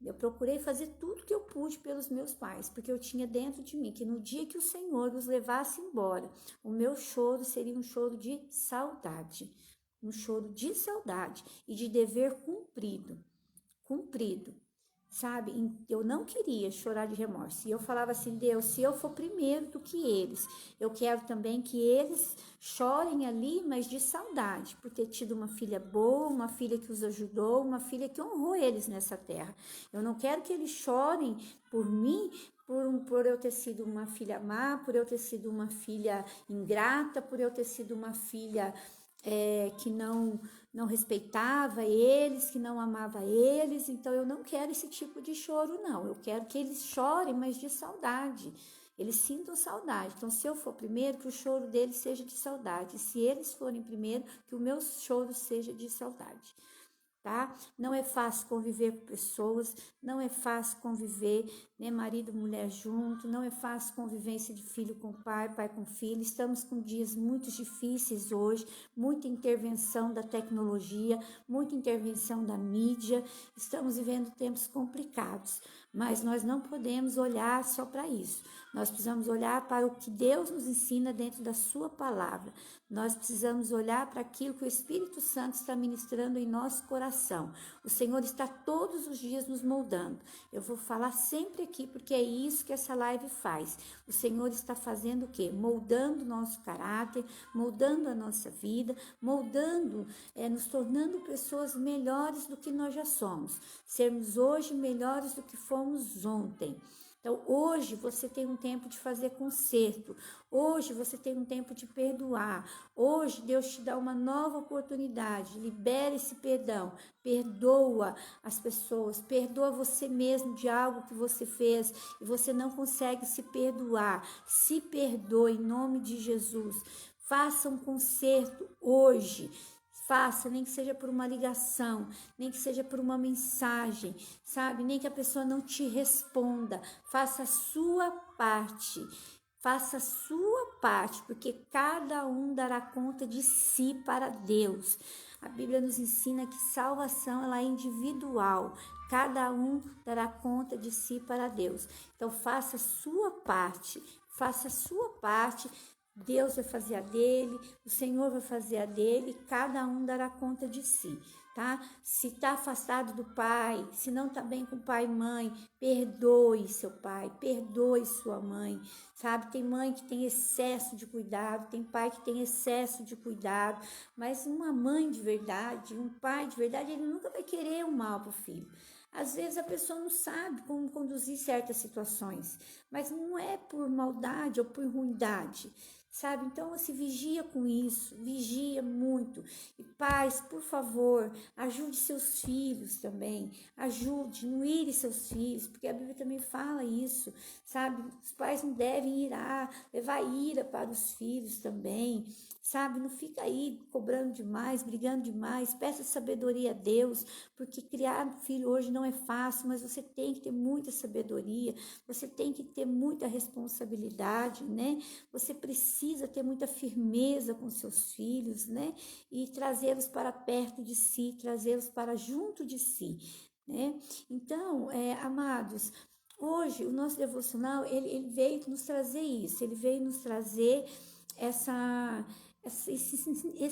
Eu procurei fazer tudo que eu pude pelos meus pais, porque eu tinha dentro de mim que no dia que o Senhor os levasse embora, o meu choro seria um choro de saudade, um choro de saudade e de dever cumprido, cumprido. Sabe, eu não queria chorar de remorso. E eu falava assim, Deus, se eu for primeiro do que eles, eu quero também que eles chorem ali, mas de saudade, por ter tido uma filha boa, uma filha que os ajudou, uma filha que honrou eles nessa terra. Eu não quero que eles chorem por mim, por eu ter sido uma filha má, por eu ter sido uma filha ingrata, por eu ter sido uma filha que não respeitava eles, que não amava eles. Então eu não quero esse tipo de choro, não. Eu quero que eles chorem, mas de saudade. Eles sintam saudade. Então, se eu for primeiro, que o choro deles seja de saudade. Se eles forem primeiro, que o meu choro seja de saudade. Tá? Não é fácil conviver com pessoas, não é fácil conviver, né, marido e mulher junto, não é fácil convivência de filho com pai, pai com filho. Estamos com dias muito difíceis hoje, muita intervenção da tecnologia, muita intervenção da mídia. Estamos vivendo tempos complicados, mas nós não podemos olhar só para isso. Nós precisamos olhar para o que Deus nos ensina dentro da sua palavra. Nós precisamos olhar para aquilo que o Espírito Santo está ministrando em nosso coração. O Senhor está todos os dias nos moldando. Eu vou falar sempre aqui porque é isso que essa live faz. O Senhor está fazendo o quê? Moldando o nosso caráter, moldando a nossa vida, moldando, nos tornando pessoas melhores do que nós já somos. Sermos hoje melhores do que fomos ontem. Então, hoje você tem um tempo de fazer conserto, hoje você tem um tempo de perdoar, hoje Deus te dá uma nova oportunidade, libera esse perdão, perdoa as pessoas, perdoa você mesmo de algo que você fez e você não consegue se perdoar, se perdoe em nome de Jesus, faça um conserto hoje. Faça, nem que seja por uma ligação, nem que seja por uma mensagem, sabe? Nem que a pessoa não te responda. Faça a sua parte. Faça a sua parte, porque cada um dará conta de si para Deus. A Bíblia nos ensina que salvação ela é individual. Cada um dará conta de si para Deus. Então, faça a sua parte. Faça a sua parte. Deus vai fazer a dele, o Senhor vai fazer a dele, cada um dará conta de si, tá? Se está afastado do pai, se não está bem com pai e mãe, perdoe seu pai, perdoe sua mãe, sabe? Tem mãe que tem excesso de cuidado, tem pai que tem excesso de cuidado, mas uma mãe de verdade, um pai de verdade, ele nunca vai querer o mal para o filho. Às vezes a pessoa não sabe como conduzir certas situações, mas não é por maldade ou por ruindade, sabe? Então, assim, vigia com isso, vigia muito. E pais, por favor, ajude seus filhos também, ajude, não ire seus filhos, porque a Bíblia também fala isso, sabe? Os pais não devem levar ira para os filhos também, sabe? Não fica aí cobrando demais, brigando demais, peça sabedoria a Deus, porque criar um filho hoje não é fácil, mas você tem que ter muita sabedoria, você tem que ter muita responsabilidade, né? Você precisa precisa ter muita firmeza com seus filhos, né? E trazê-los para perto de si, trazê-los para junto de si, né? Então, amados, hoje o nosso devocional, ele veio nos trazer isso, ele veio nos trazer esse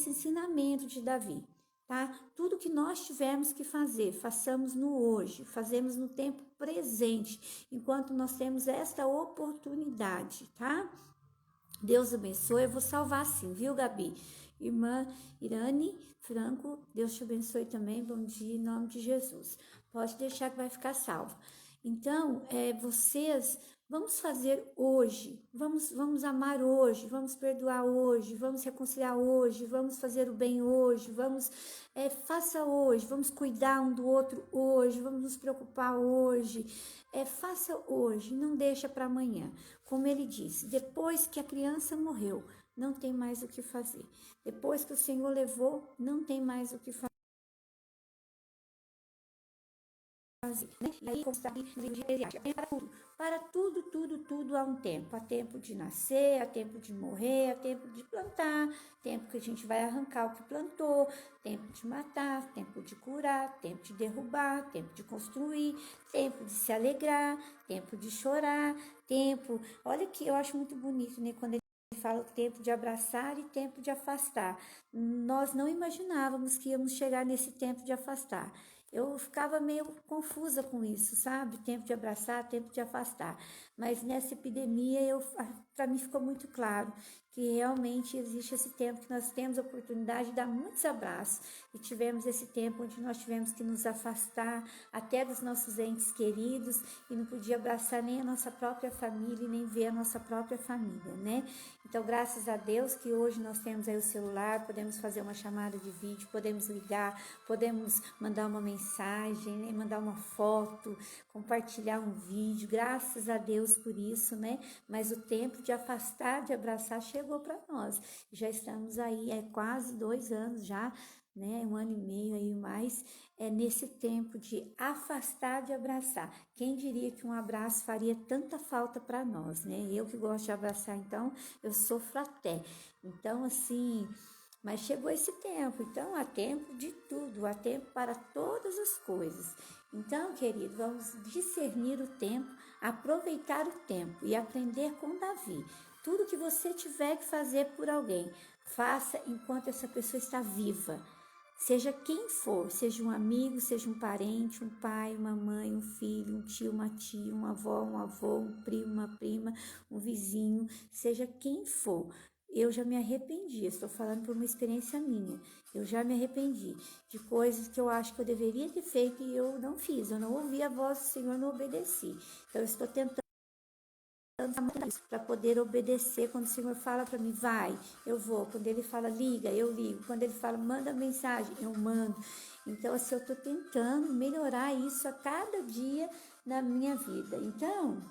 ensinamento de Davi, tá? Tudo que nós tivermos que fazer, façamos no hoje, fazemos no tempo presente, enquanto nós temos esta oportunidade, tá? Deus abençoe, eu vou salvar sim, viu, Gabi? Irmã Irane Franco, Deus te abençoe também, bom dia, em nome de Jesus. Pode deixar que vai ficar salvo. Então, vocês, vamos fazer hoje, vamos amar hoje, vamos perdoar hoje, vamos reconciliar hoje, vamos fazer o bem hoje, faça hoje, vamos cuidar um do outro hoje, vamos nos preocupar hoje, faça hoje, não deixa para amanhã. Como ele disse, depois que a criança morreu, não tem mais o que fazer. Depois que o Senhor levou, não tem mais o que fazer. Né? E aí, para tudo há um tempo. Há tempo de nascer, há tempo de morrer, há tempo de plantar, tempo que a gente vai arrancar o que plantou, tempo de matar, tempo de curar, tempo de derrubar, tempo de construir, tempo de se alegrar, tempo de chorar, tempo... Olha que eu acho muito bonito, né? Quando ele fala o tempo de abraçar e tempo de afastar. Nós não imaginávamos que íamos chegar nesse tempo de afastar. Eu ficava meio confusa com isso, sabe? Tempo de abraçar, tempo de afastar. Mas nessa epidemia, para mim ficou muito claro que realmente existe esse tempo que nós temos a oportunidade de dar muitos abraços. E tivemos esse tempo onde nós tivemos que nos afastar até dos nossos entes queridos e não podia abraçar nem a nossa própria família e nem ver a nossa própria família, né? Então, graças a Deus que hoje nós temos aí o celular, podemos fazer uma chamada de vídeo, podemos ligar, podemos mandar uma mensagem, né? Mandar uma foto, compartilhar um vídeo, graças a Deus por isso, né? Mas o tempo de afastar, de abraçar chegou para nós. Já estamos aí, quase 2 anos já, né? 1 ano e meio aí mais, nesse tempo de afastar, de abraçar. Quem diria que um abraço faria tanta falta para nós, né? Eu que gosto de abraçar, então, eu sofro até. Então, assim, mas chegou esse tempo, então há tempo de tudo, há tempo para todas as coisas. Então, querido, vamos discernir o tempo, aproveitar o tempo e aprender com Davi. Tudo que você tiver que fazer por alguém, faça enquanto essa pessoa está viva. Seja quem for, seja um amigo, seja um parente, um pai, uma mãe, um filho, um tio, uma tia, uma avó, um avô, um primo, uma prima, um vizinho, seja quem for. Eu já me arrependi, estou falando por uma experiência minha. Eu já me arrependi de coisas que eu acho que eu deveria ter feito e eu não fiz. Eu não ouvi a voz do Senhor, não obedeci. Então, eu estou tentando para poder obedecer. Quando o Senhor fala para mim, vai, eu vou. Quando Ele fala, liga, eu ligo. Quando Ele fala, manda mensagem, eu mando. Então, assim, eu estou tentando melhorar isso a cada dia na minha vida. Então,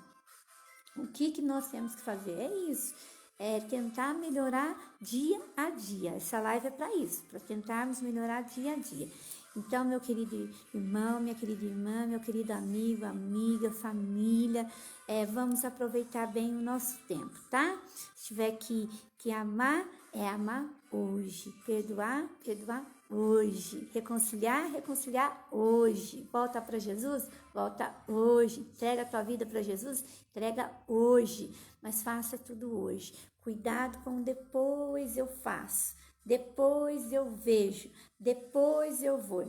o que nós temos que fazer? É isso. É tentar melhorar dia a dia. Essa live é para isso, para tentarmos melhorar dia a dia. Então, meu querido irmão, minha querida irmã, meu querido amigo, amiga, família, vamos aproveitar bem o nosso tempo, tá? Se tiver que amar, amar hoje. Perdoar, perdoar hoje. Reconciliar, reconciliar hoje. Volta para Jesus, volta hoje. Entrega a tua vida para Jesus, entrega hoje. Mas faça tudo hoje. Cuidado com depois eu faço. Depois eu vejo, depois eu vou,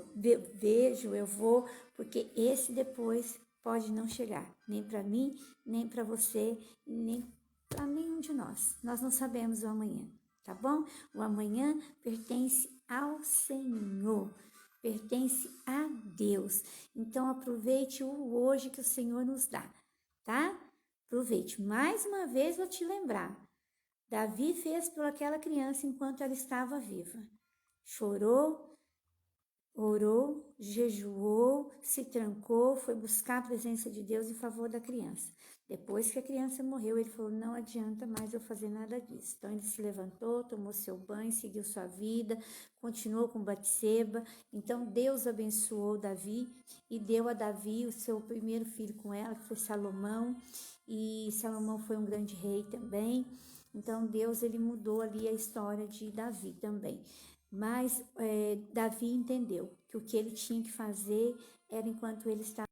vejo, eu vou, porque esse depois pode não chegar, nem para mim, nem para você, nem para nenhum de nós. Nós não sabemos o amanhã, tá bom? O amanhã pertence ao Senhor, pertence a Deus. Então aproveite o hoje que o Senhor nos dá, tá? Aproveite. Mais uma vez vou te lembrar. Davi fez por aquela criança enquanto ela estava viva. Chorou, orou, jejuou, se trancou, foi buscar a presença de Deus em favor da criança. Depois que a criança morreu, ele falou, não adianta mais eu fazer nada disso. Então, ele se levantou, tomou seu banho, seguiu sua vida, continuou com Batseba. Então, Deus abençoou Davi e deu a Davi o seu primeiro filho com ela, que foi Salomão. E Salomão foi um grande rei também. Então Deus, ele mudou ali a história de Davi também. Mas Davi entendeu que o que ele tinha que fazer era enquanto ele estava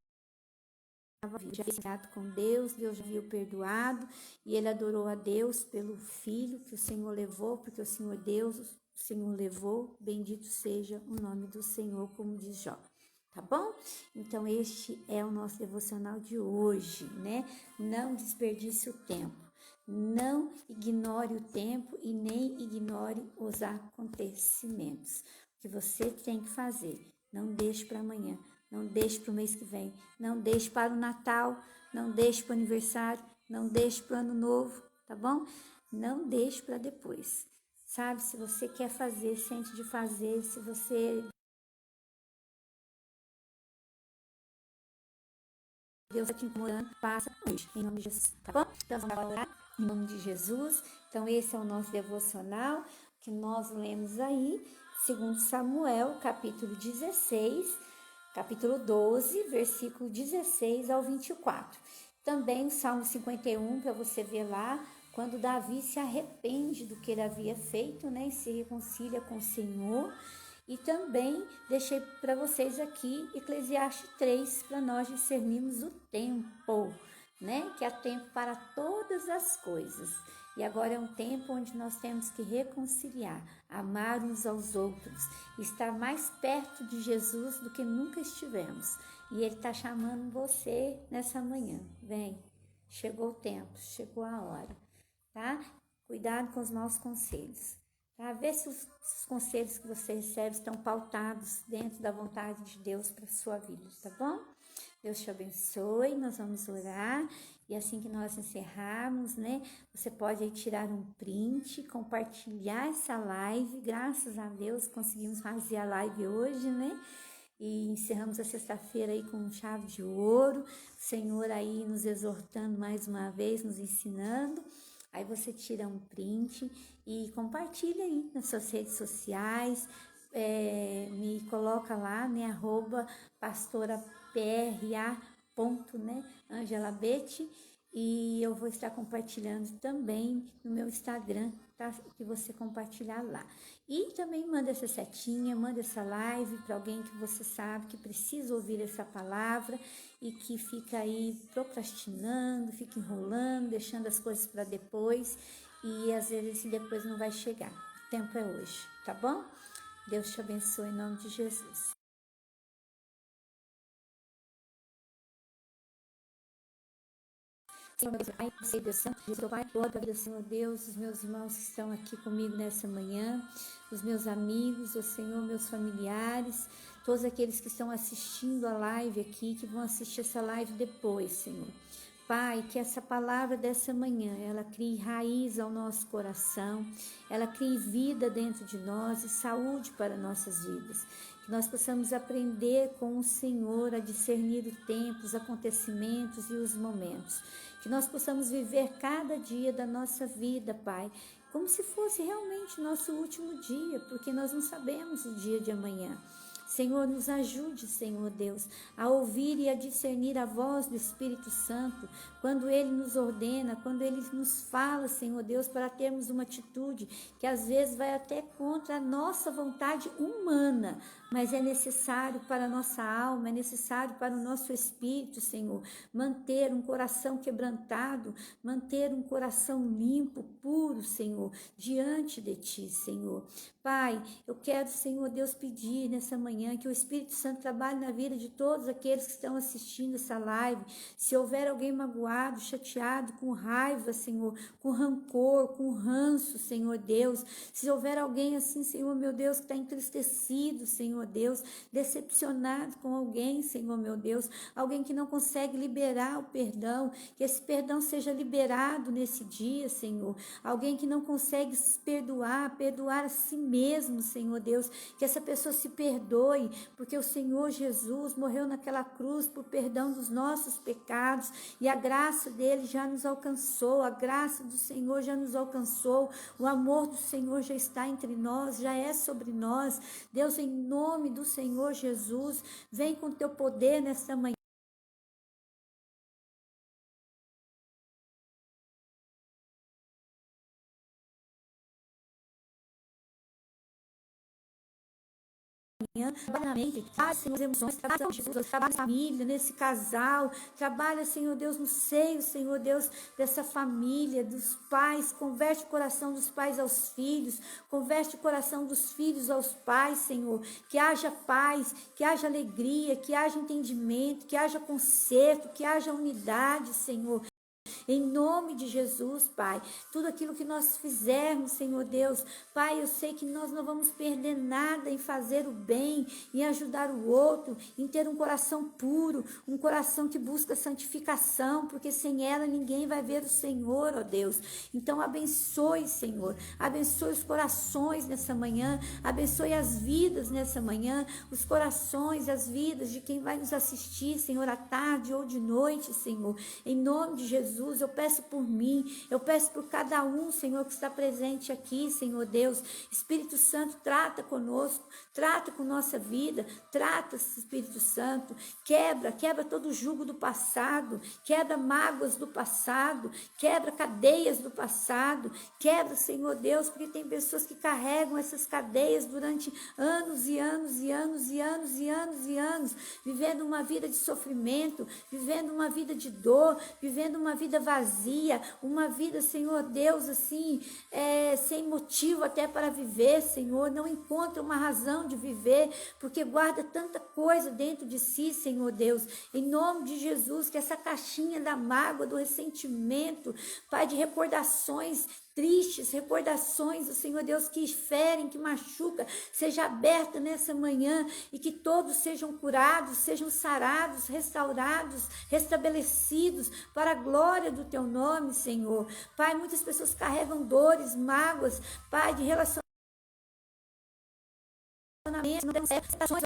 vivo. Já havia com Deus, Deus já havia o perdoado, e ele adorou a Deus pelo filho que o Senhor levou, porque o Senhor Deus, o Senhor levou, bendito seja o nome do Senhor, como diz Jó. Tá bom? Então, este é o nosso devocional de hoje, né? Não desperdice o tempo. Não ignore o tempo e nem ignore os acontecimentos. O que você tem que fazer, não deixe para amanhã, não deixe para o mês que vem, não deixe para o Natal, não deixe para o aniversário, não deixe para o Ano Novo, tá bom? Não deixe para depois. Sabe, se você quer fazer, sente de fazer, se você Deus está te incomodando, passa hoje, em nome de Jesus, tá bom? Então vamos orar em nome de Jesus. Então esse é o nosso devocional que nós lemos aí, segundo Samuel, capítulo 16, capítulo 12, versículo 16 ao 24. Também o Salmo 51, para você ver lá, quando Davi se arrepende do que ele havia feito, né, e se reconcilia com o Senhor. E também deixei para vocês aqui Eclesiastes 3, para nós discernirmos o tempo, né? Que há tempo para todas as coisas. E agora é um tempo onde nós temos que reconciliar, amar uns aos outros, estar mais perto de Jesus do que nunca estivemos. E Ele está chamando você nessa manhã. Vem, chegou o tempo, chegou a hora, tá? Cuidado com os maus conselhos. Tá? Ver se os conselhos que você recebe estão pautados dentro da vontade de Deus para a sua vida, tá bom? Deus te abençoe, nós vamos orar e assim que nós encerrarmos, né? Você pode aí tirar um print, compartilhar essa live, graças a Deus conseguimos fazer a live hoje, né? E encerramos a sexta-feira aí com chave de ouro, o Senhor aí nos exortando mais uma vez, nos ensinando. Aí você tira um print e compartilha aí nas suas redes sociais, me coloca lá, né, @pastorapra. Né, Angela Bete, e eu vou estar compartilhando também no meu Instagram, tá? Que você compartilhar lá. E também manda essa setinha, manda essa live para alguém que você sabe que precisa ouvir essa palavra e que fica aí procrastinando, fica enrolando, deixando as coisas para depois e às vezes esse depois não vai chegar. O tempo é hoje, tá bom? Deus te abençoe em nome de Jesus. Senhor, Pai, Deus Santo, Deus Pai, toda a vida, Senhor Deus, os meus irmãos que estão aqui comigo nessa manhã, os meus amigos, o Senhor, meus familiares, todos aqueles que estão assistindo a live aqui, que vão assistir essa live depois, Senhor. Pai, que essa palavra dessa manhã, ela crie raiz ao nosso coração, ela crie vida dentro de nós e saúde para nossas vidas. Que nós possamos aprender com o Senhor a discernir o tempo, os acontecimentos e os momentos. Que nós possamos viver cada dia da nossa vida, Pai, como se fosse realmente nosso último dia, porque nós não sabemos o dia de amanhã. Senhor, nos ajude, Senhor Deus, a ouvir e a discernir a voz do Espírito Santo, quando Ele nos ordena, quando Ele nos fala, Senhor Deus, para termos uma atitude que às vezes vai até contra a nossa vontade humana, mas é necessário para a nossa alma, é necessário para o nosso espírito, Senhor, manter um coração quebrantado, manter um coração limpo, puro, Senhor, diante de Ti, Senhor. Pai, eu quero, Senhor Deus, pedir nessa manhã que o Espírito Santo trabalhe na vida de todos aqueles que estão assistindo essa live. Se houver alguém magoado, chateado, com raiva, Senhor, com rancor, com ranço, Senhor Deus, se houver alguém assim, Senhor meu Deus, que está entristecido, Senhor Deus, decepcionado com alguém, Senhor meu Deus, alguém que não consegue liberar o perdão, que esse perdão seja liberado nesse dia, Senhor. Alguém que não consegue perdoar a si mesmo, Senhor Deus, que essa pessoa se perdoe, porque o Senhor Jesus morreu naquela cruz por perdão dos nossos pecados e a graça dele já nos alcançou, a graça do Senhor já nos alcançou, o amor do Senhor já está entre nós, já é sobre nós. Deus, em nome do Senhor Jesus, vem com teu poder nesta manhã. trabalha na mente, trabalha, Senhor, as emoções, trabalha, Jesus, trabalha na família, nesse casal, trabalha, Senhor Deus, no seio, Senhor Deus, dessa família, dos pais, converte o coração dos pais aos filhos, converte o coração dos filhos aos pais, Senhor, que haja paz, que haja alegria, que haja entendimento, que haja conserto, que haja unidade, Senhor. Em nome de Jesus, Pai, tudo aquilo que nós fizermos, Senhor Deus, Pai, eu sei que nós não vamos perder nada em fazer o bem, em ajudar o outro, em ter um coração puro, um coração que busca santificação, porque sem ela ninguém vai ver o Senhor, ó Deus. Então abençoe, Senhor, abençoe os corações nessa manhã, abençoe as vidas nessa manhã, os corações, as vidas de quem vai nos assistir, Senhor, à tarde ou de noite, Senhor, em nome de Jesus. Eu peço por mim, eu peço por cada um, Senhor, que está presente aqui, Senhor Deus. Espírito Santo, trata conosco, trata com nossa vida, trata, Espírito Santo, quebra todo o jugo do passado, quebra mágoas do passado, quebra cadeias do passado, quebra, Senhor Deus, porque tem pessoas que carregam essas cadeias durante anos e anos e anos e anos e anos e anos, vivendo uma vida de sofrimento, vivendo uma vida de dor, vivendo uma vida vazia, uma vida, Senhor Deus, assim, sem motivo até para viver, Senhor, não encontra uma razão de viver, porque guarda tanta coisa dentro de si, Senhor Deus, em nome de Jesus, que essa caixinha da mágoa, do ressentimento, Pai, de recordações tristes, recordações do Senhor Deus que ferem, que machuca, seja aberta nessa manhã e que todos sejam curados, sejam sarados, restaurados, restabelecidos para a glória do teu nome, Senhor. Pai, muitas pessoas carregam dores, mágoas, Pai, de relacionamento,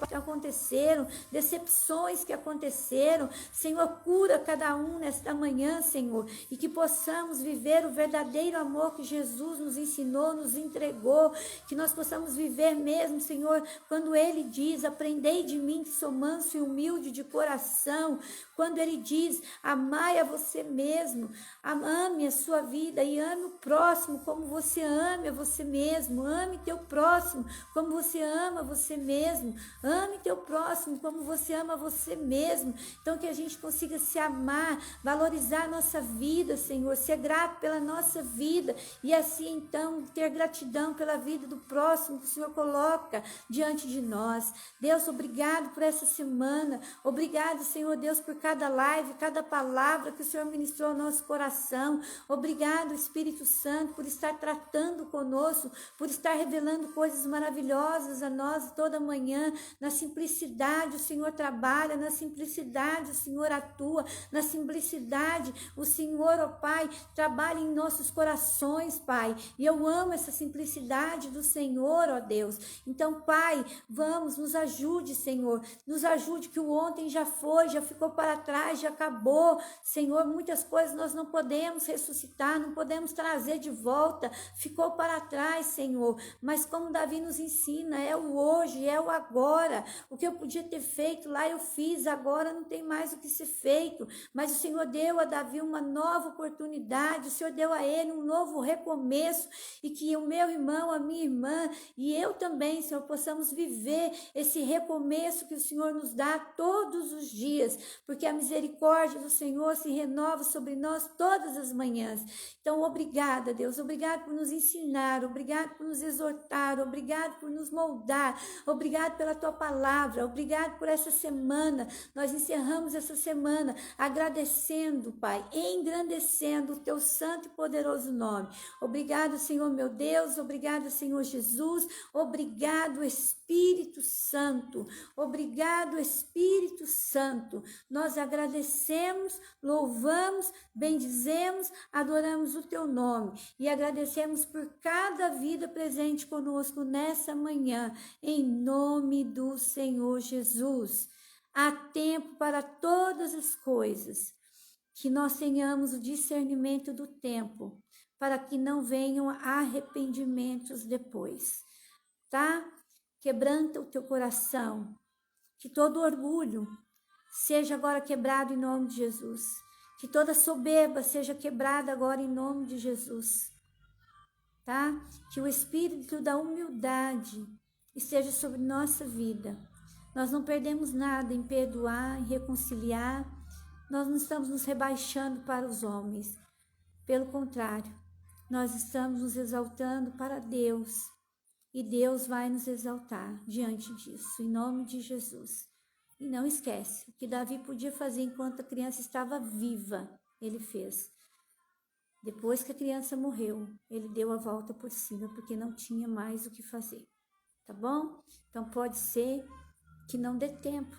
que aconteceram, decepções que aconteceram, Senhor, cura cada um nesta manhã, Senhor, e que possamos viver o verdadeiro amor que Jesus nos ensinou, nos entregou, que nós possamos viver mesmo, Senhor, quando Ele diz, aprendei de mim que sou manso e humilde de coração, quando Ele diz, amai a você mesmo, ame a sua vida e ame o próximo como você ame a você mesmo, ame teu próximo como você ama você mesmo, ame teu próximo como você ama você mesmo, então que a gente consiga se amar, valorizar a nossa vida, Senhor, ser grato pela nossa vida e assim então ter gratidão pela vida do próximo que o Senhor coloca diante de nós. Deus, obrigado por essa semana, obrigado, Senhor Deus, por cada live, cada palavra que o Senhor ministrou ao nosso coração, obrigado, Espírito Santo, por estar tratando conosco, por estar revelando coisas maravilhosas a nós toda manhã, na simplicidade o Senhor trabalha, na simplicidade o Senhor atua, na simplicidade o Senhor, ó Pai, trabalha em nossos corações, Pai, e eu amo essa simplicidade do Senhor, ó Deus. Então, Pai, vamos, nos ajude, Senhor, nos ajude, que o ontem já foi, já ficou para trás, já acabou, Senhor, muitas coisas nós não podemos ressuscitar, não podemos trazer de volta, ficou para trás, Senhor, mas como Davi nos ensina, é o hoje, é o agora, o que eu podia ter feito lá eu fiz, agora não tem mais o que ser feito, mas o Senhor deu a Davi uma nova oportunidade, o Senhor deu a ele um novo recomeço, e que o meu irmão, a minha irmã, e eu também, Senhor, possamos viver esse recomeço que o Senhor nos dá todos os dias, porque a misericórdia do Senhor se renova sobre nós todas as manhãs. Então, obrigada, Deus, obrigado por nos ensinar, obrigado por nos exortar, obrigado por nos moldar, obrigado pela tua palavra, obrigado por essa semana. Nós encerramos essa semana agradecendo, Pai, engrandecendo o teu santo e poderoso nome. Obrigado, Senhor meu Deus, obrigado, Senhor Jesus, obrigado, Espírito Santo, obrigado, Espírito Santo. Nós agradecemos, louvamos, bendizemos, adoramos o teu nome e agradecemos por cada vida presente conosco nessa manhã, em nome do Senhor Jesus. Há tempo para todas as coisas, que nós tenhamos o discernimento do tempo, para que não venham arrependimentos depois, tá? Quebranta o teu coração, que todo orgulho seja agora quebrado em nome de Jesus, que toda soberba seja quebrada agora em nome de Jesus, tá? Que o espírito da humildade esteja sobre nossa vida. Nós não perdemos nada em perdoar, em reconciliar. Nós não estamos nos rebaixando para os homens. Pelo contrário, nós estamos nos exaltando para Deus. E Deus vai nos exaltar diante disso, em nome de Jesus. E não esquece, o que Davi podia fazer enquanto a criança estava viva, ele fez. Depois que a criança morreu, ele deu a volta por cima, porque não tinha mais o que fazer. Tá bom? Então pode ser que não dê tempo.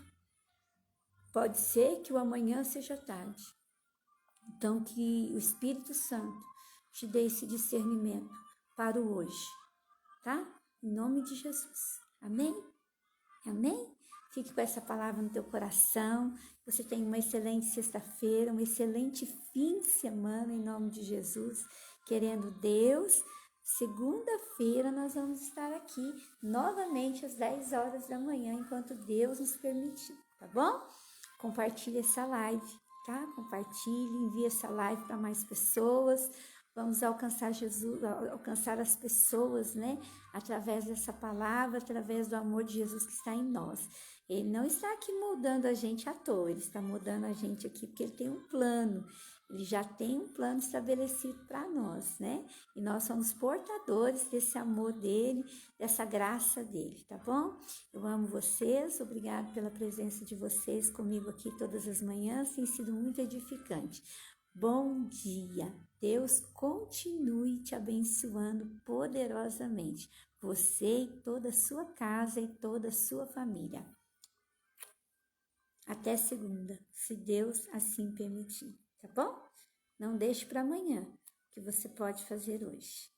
Pode ser que o amanhã seja tarde. Então que o Espírito Santo te dê esse discernimento para o hoje, tá? Em nome de Jesus. Amém? Amém? Fique com essa palavra no teu coração. Você tenha uma excelente sexta-feira, um excelente fim de semana, em nome de Jesus. Querendo Deus, segunda-feira nós vamos estar aqui novamente às 10 horas da manhã, enquanto Deus nos permitir, tá bom? Compartilhe essa live, tá? Compartilhe, envie essa live para mais pessoas. Vamos alcançar Jesus, alcançar as pessoas, né? Através dessa palavra, através do amor de Jesus que está em nós. Ele não está aqui moldando a gente à toa, ele está moldando a gente aqui porque ele tem um plano. Ele já tem um plano estabelecido para nós, né? E nós somos portadores desse amor dele, dessa graça dele, tá bom? Eu amo vocês, obrigado pela presença de vocês comigo aqui todas as manhãs, tem sido muito edificante. Bom dia, Deus continue te abençoando poderosamente, você e toda a sua casa e toda a sua família. Até segunda, se Deus assim permitir, tá bom? Não deixe para amanhã o que você pode fazer hoje.